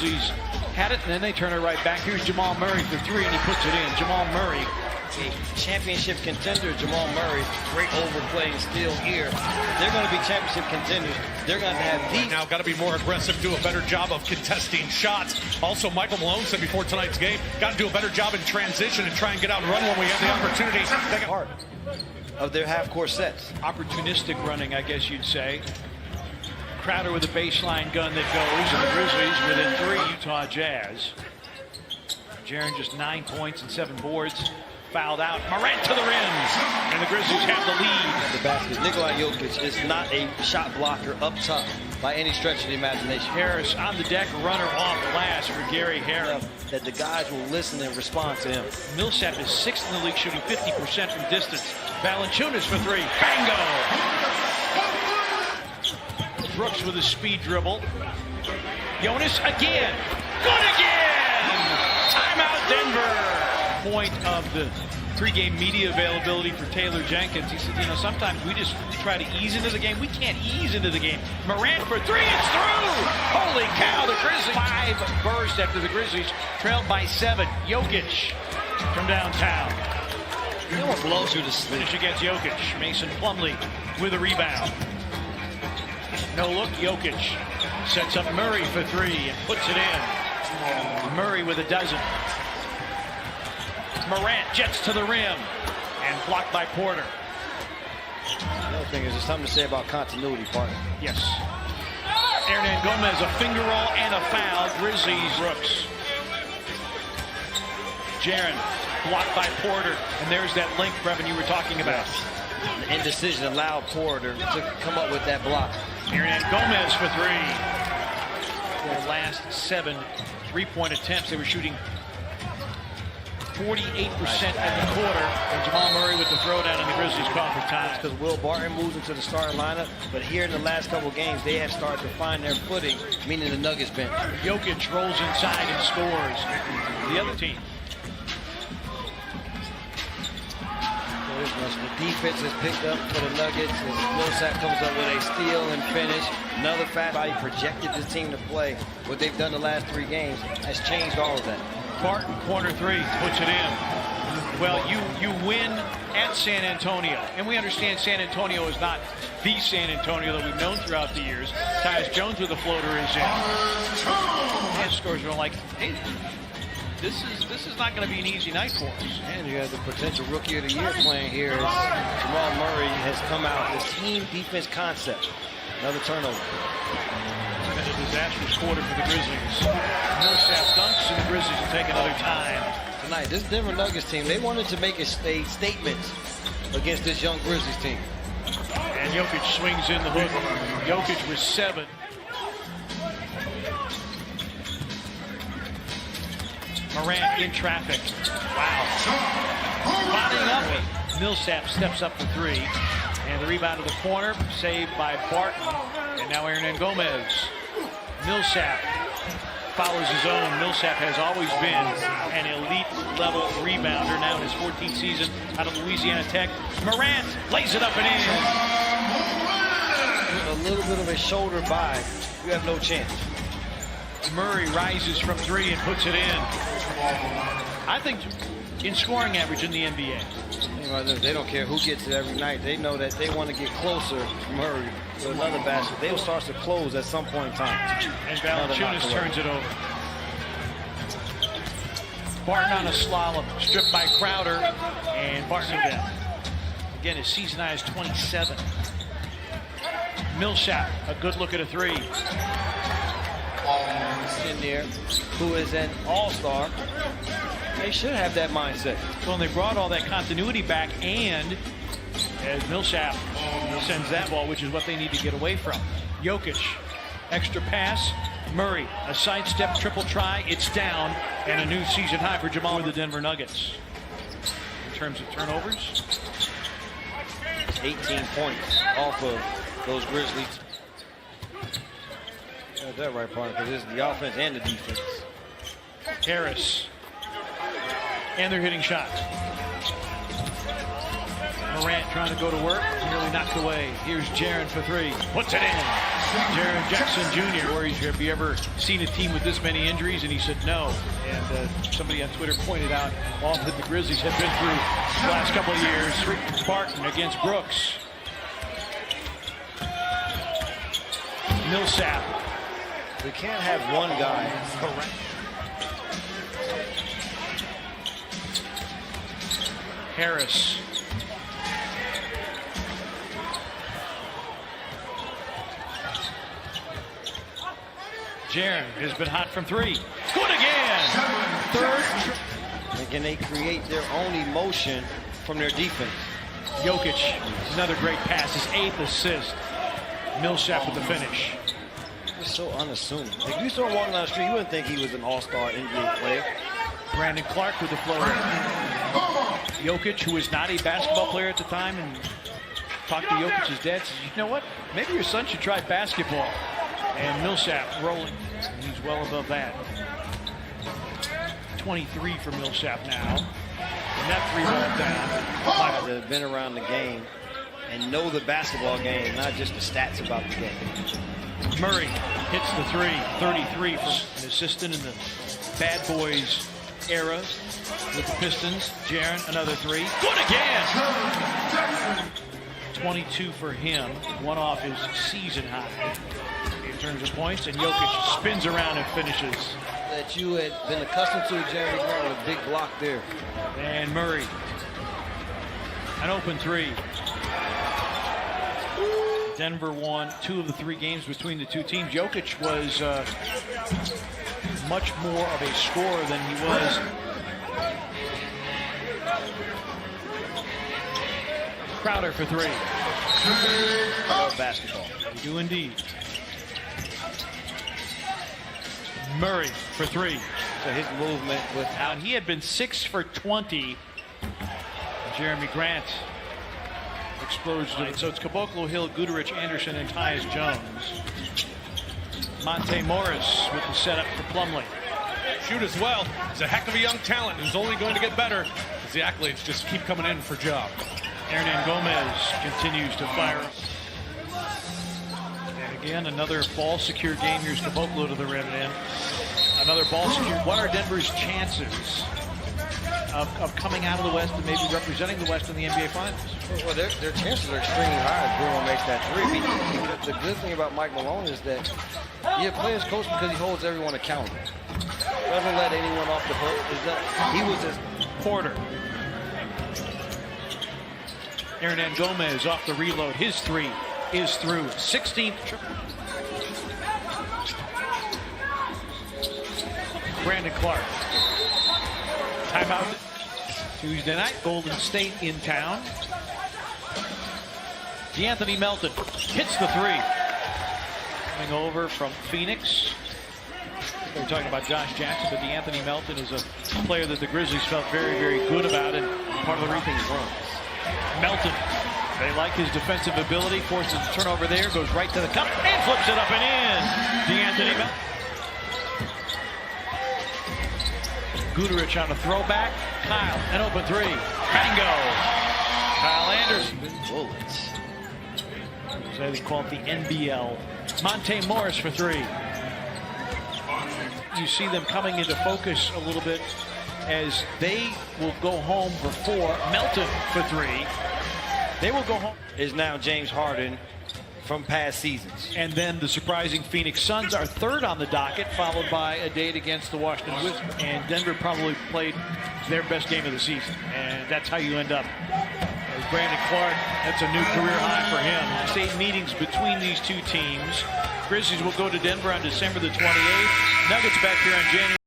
Grizzlies had it, and then they turn it right back. Here's Jamal Murray for three, and he puts it in. Jamal Murray, a championship contender. Jamal Murray, great overplaying steal here. They're going to be championship contenders. They're going to have these. Now got to be more aggressive, do a better job of contesting shots. Also, Michael Malone said before tonight's game, got to do a better job in transition and try and get out and run when we have the opportunity. Part of their half-court sets. opportunistic running, I guess you'd say. Crowder with a baseline gun that goes, and the Grizzlies within three, Utah Jazz. Jaren just 9 points and 7 boards. Fouled out. Morant to the rim, and the Grizzlies have the lead. The basket. Nikola Jokic is not a shot blocker up top by any stretch of the imagination. Harris on the deck, runner off glass for Gary Harris. That the guys will listen and respond to him. Millsap is 6th in the league, shooting 50% from distance. Valanciunas for three. Bango! Brooks with a speed dribble. Jonas again. Good again! Timeout Denver! Point of the pregame media availability for Taylor Jenkins. He said, you know, sometimes we just try to ease into the game. We can't ease into the game. Morant for three, it's through! Holy cow, the Grizzlies. 5 burst after the Grizzlies trailed by 7. Jokic from downtown. You know what blows you to sleep? Finish against Jokic. Mason Plumlee with a rebound. No look, Jokic sets up Murray for three and puts it in. Murray with a dozen. Morant jets to the rim and blocked by Porter. The other thing is there's something to say about continuity, partner. Yes. Hernan Gomez, a finger roll and a foul. Grizzlies, Brooks. Jaren blocked by Porter, and there's that link, Brevin, you were talking about. The indecision allowed Porter to come up with that block. Hernan Gomez for three. For the last 7 3-point attempts, they were shooting 48% at the quarter, and Jamal Murray with the throwdown, and the Grizzlies call for time. Because Will Barton moves into the starting lineup, but here in the last couple of games, they have started to find their footing, meaning the Nuggets bench. Jokic rolls inside and scores. The other team. The defense is picked up for the Nuggets, and Millsap comes up with a steal and finish. Another fact, how he projected this team to play. What they've done the last 3 games has changed all of that. Barton, corner three, puts it in. Well, you win at San Antonio, and we understand San Antonio is not the San Antonio that we've known throughout the years. Tyus Jones with the floater is in. And scores are like, hey, this is not going to be an easy night for us. And you have the potential Rookie of the Year playing here as Jamal Murray has come out with team defense concept. Another turnover. It's been a disastrous quarter for the Grizzlies. Millsap dunks, and the Grizzlies will take another time. Tonight, this Denver Nuggets team, they wanted to make a statement against this young Grizzlies team. And Jokic swings in the hook. Jokic with 7. Morant in traffic. Wow. Bodying up. Millsap steps up for three. And the rebound to the corner, saved by Barton. And now Hernan Gomez. Millsap follows his own. Millsap has always been an elite-level rebounder. Now in his 14th season out of Louisiana Tech. Morant lays it up and in. A little bit of a shoulder by. You have no chance. Murray rises from three and puts it in. I think in scoring average in the NBA. You know, they don't care who gets it every night. They know that they want to get closer to Murray to another basket. They will start to close at some point in time. And Valanciunas turns it over. Barton on a slalom, stripped by Crowder, and Barton again. Again, his season high is 27. Millsap, a good look at a three. In there, who is an all-star. They should have that mindset. Well, they brought all that continuity back, and as Millsap sends that ball, which is what they need to get away from. Jokic, extra pass. Murray, a sidestep triple try. It's down, and a new season high for Jamal with the Denver Nuggets. In terms of turnovers, 18 points off of those Grizzlies. Got that right, partner, because it's the offense and the defense. Harris. And they're hitting shots. Morant trying to go to work. Nearly knocked away. Here's Jaren for three. Puts it in. Jaron Jackson Jr., where have you ever seen a team with this many injuries? And he said no. And somebody on Twitter pointed out all that the Grizzlies have been through the last couple of years. Spartan against Brooks. Millsap. We can't have one guy. Correct. Harris. Jaren has been hot from three. Good again. Third. And can they create their own emotion from their defense? Jokic, another great pass, his 8th assist. Millsap with the finish. He's so unassuming. If you saw him walking down the street, you wouldn't think he was an all-star NBA player. Brandon Clark with the floater. Jokic, who was not a basketball player at the time, and talked to Jokic's dad, says, you know what, maybe your son should try basketball. And Millsap rolling, and he's well above that. 23 for Millsap now. And that three ball down. That have been around the game and know the basketball game, not just the stats about the game. Murray hits the three, 33 from an assistant in the Bad Boys era with the Pistons. Jaren, another three. Good again! 22 for him, one off his season high in terms of points, and Jokic spins around and finishes. That you had been accustomed to, Jeremy Grant, with a big block there. And Murray, an open three. Denver won 2 of the 3 games between the two teams. Jokic was much more of a scorer than he was. Crowder for 3. Basketball. They do indeed. Murray for 3. So his movement Now he had been 6 for 20. Jeremy Grant explodes. So it's Caboclo, Hill, Guterich, Anderson, and Tyus Jones. Monte Morris with the setup for Plumlee. Shoot as well. He's a heck of a young talent who's only going to get better as the accolades just keep coming in for job. Hernan Gomez continues to fire. And again, another ball-secure game. Here's Caboclo to the rim and in. Another ball-secure. What are Denver's chances of coming out of the West and maybe representing the West in the NBA Finals? Well, their chances are extremely high if Bruno makes that three. The good thing about Mike Malone is that he plays coach because he holds everyone accountable. Doesn't let anyone off the hook. He was his Porter. Hernan Gomez off the reload. His three is through. 16th triple. Brandon Clark. Timeout. Tuesday night, Golden State in town. DeAnthony Melton hits the three. Coming over from Phoenix. We're talking about Josh Jackson, but DeAnthony Melton is a player that the Grizzlies felt very, very good about, and part of the reason he's wrong. Melton, they like his defensive ability, forces a turnover there, goes right to the cup, and flips it up and in. DeAnthony Melton. Guterich on a throwback. Kyle, an open three. Bingo. Kyle Anderson. bullets. So they call it the NBL. Monte Morris for 3. You see them coming into focus a little bit as they will go home for 4. Melton for 3. They will go home. Is now James Harden from past seasons. And then the surprising Phoenix Suns are 3rd on the docket, followed by a date against the Washington Wizards. And Denver probably played their best game of the season. And that's how you end up. As Brandon Clark, that's a new career high for him. State meetings between these two teams. Grizzlies will go to Denver on December the 28th. Nuggets back here on January.